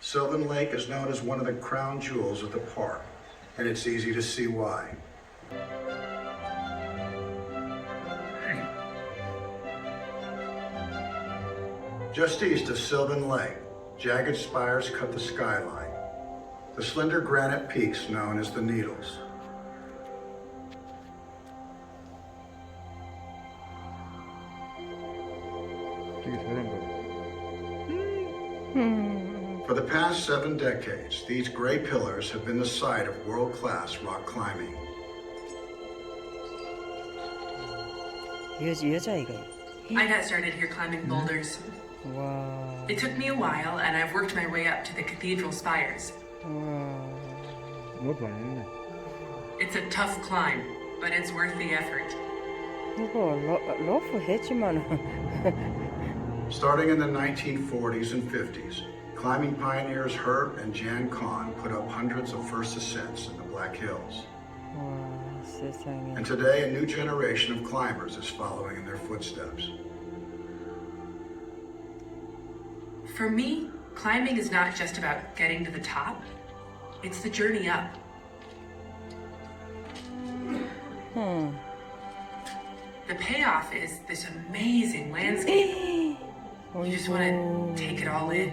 Sylvan Lake is known as one of the crown jewels of the park, and it's easy to see why. Just east of Sylvan Lake, jagged spires cut the skyline. The slender granite peaks known as the Needles. For the past 7 decades, these gray pillars have been the site of world-class rock climbing. I got started here climbing boulders. Wow. It took me a while, and I've worked my way up to the cathedral spires. Wow. It's a tough climb, but it's worth the effort. 러프 했지만 Starting in the 1940s and 50s, climbing pioneers Herb and Jan Kahn put up hundreds of first ascents in the Black Hills. 와, 세상에. And today, a new generation of climbers is following in their footsteps. For me, climbing is not just about getting to the top. It's the journey up. The payoff is this amazing landscape. You just want to take it all in.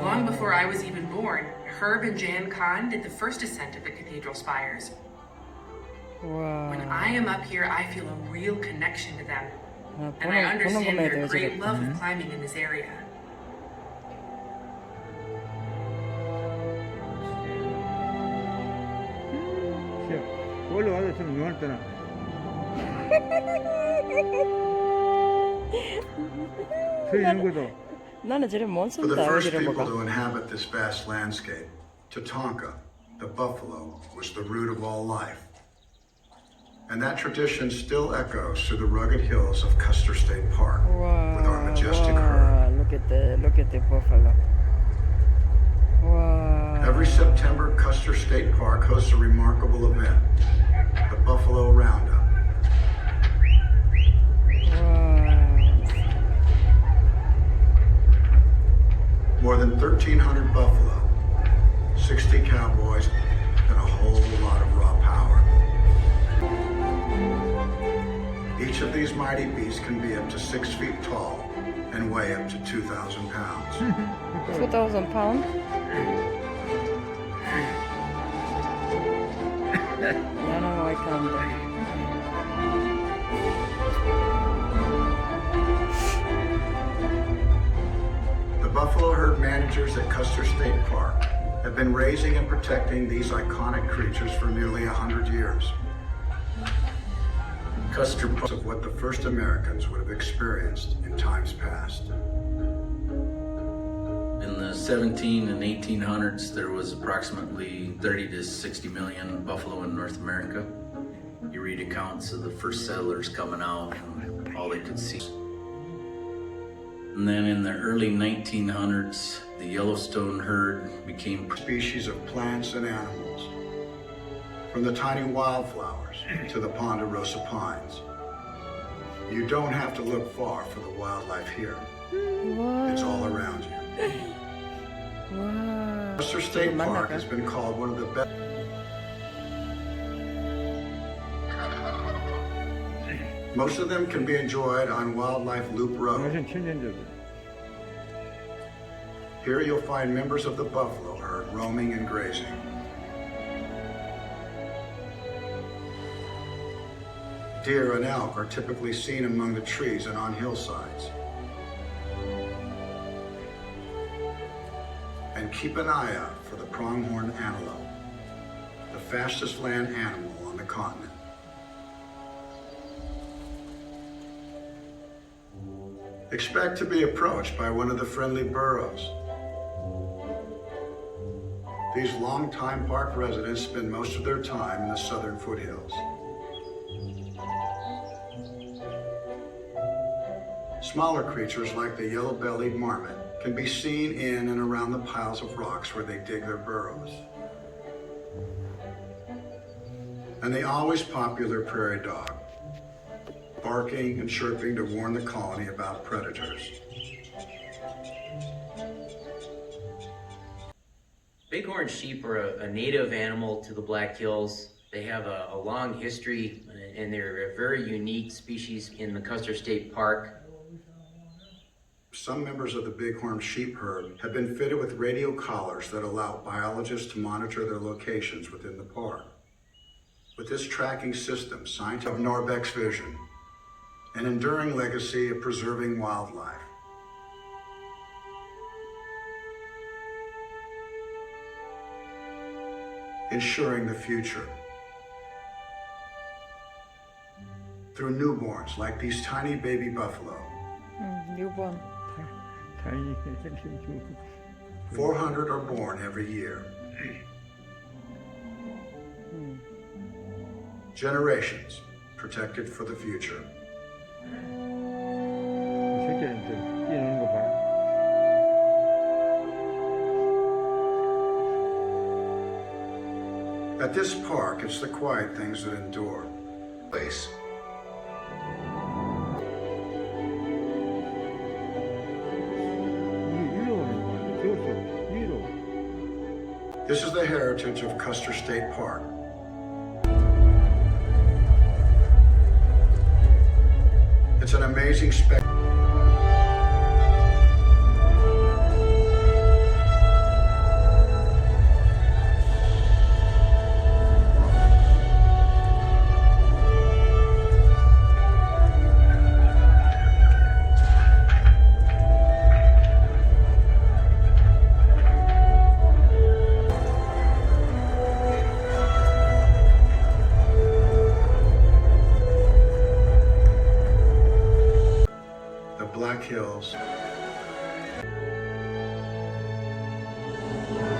Long before I was even born, Herb and Jan Kahn did the first ascent of the cathedral spires. When I am up here, I feel a real connection to them. And I understand their great love of climbing in this area. 올라와도 좀 누웠더라. 나는 저래 못 For the 쓴다. first 어디를 people 보고. to inhabit this vast landscape, Tatanka, the buffalo, was the root of all life. And that tradition still echoes through the rugged hills of Custer State Park with our majestic herd. Look at the buffalo. Wow. Every September, Custer State Park hosts a remarkable event, the Buffalo Roundup. More than 1,300 buffalo, 60 cowboys, and a whole lot of raw power. Each of these mighty beasts can be up to 6 feet tall and weigh up to 2,000 pounds. 2,000 pounds? I know I can't. The buffalo herd managers at Custer State Park have been raising and protecting these iconic creatures for nearly 100 years. Custer Park of what the first Americans would have experienced in times past. In the 17 and 1800s, there was approximately 30 to 60 million buffalo in North America. You read accounts of the first settlers coming out and all they could see. And then in the early 1900s, the Yellowstone herd became Species of plants and animals, from the tiny wildflowers to the ponderosa pines. You don't have to look far for the wildlife here. It's all around you. Wow. Custer State Park has been called one of the best. Most of them can be enjoyed on Wildlife Loop Road. Here you'll find members of the buffalo herd roaming and grazing. Deer and elk are typically seen among the trees and on hillsides. And keep an eye out for the pronghorn antelope, the fastest land animal on the continent. Expect to be approached by one of the friendly burros. These longtime park residents spend most of their time in the southern foothills. Smaller creatures like the yellow-bellied marmot can be seen in and around the piles of rocks where they dig their burrows. And the always popular prairie dog, barking and chirping to warn the colony about predators. Bighorn sheep are a native animal to the Black Hills. They have a long history, and they're a very unique species in the Custer State Park. Some members of the bighorn sheep herd have been fitted with radio collars that allow biologists to monitor their locations within the park. With this tracking system, scientists of Norbeck's vision, an enduring legacy of preserving wildlife. Ensuring the future. Through newborns like these tiny baby buffalo. Newborn. 400 are born every year. Generations protected for the future. At this park, it's the quiet things that endure. Place. This is the heritage of Custer State Park. It's an amazing spectacle.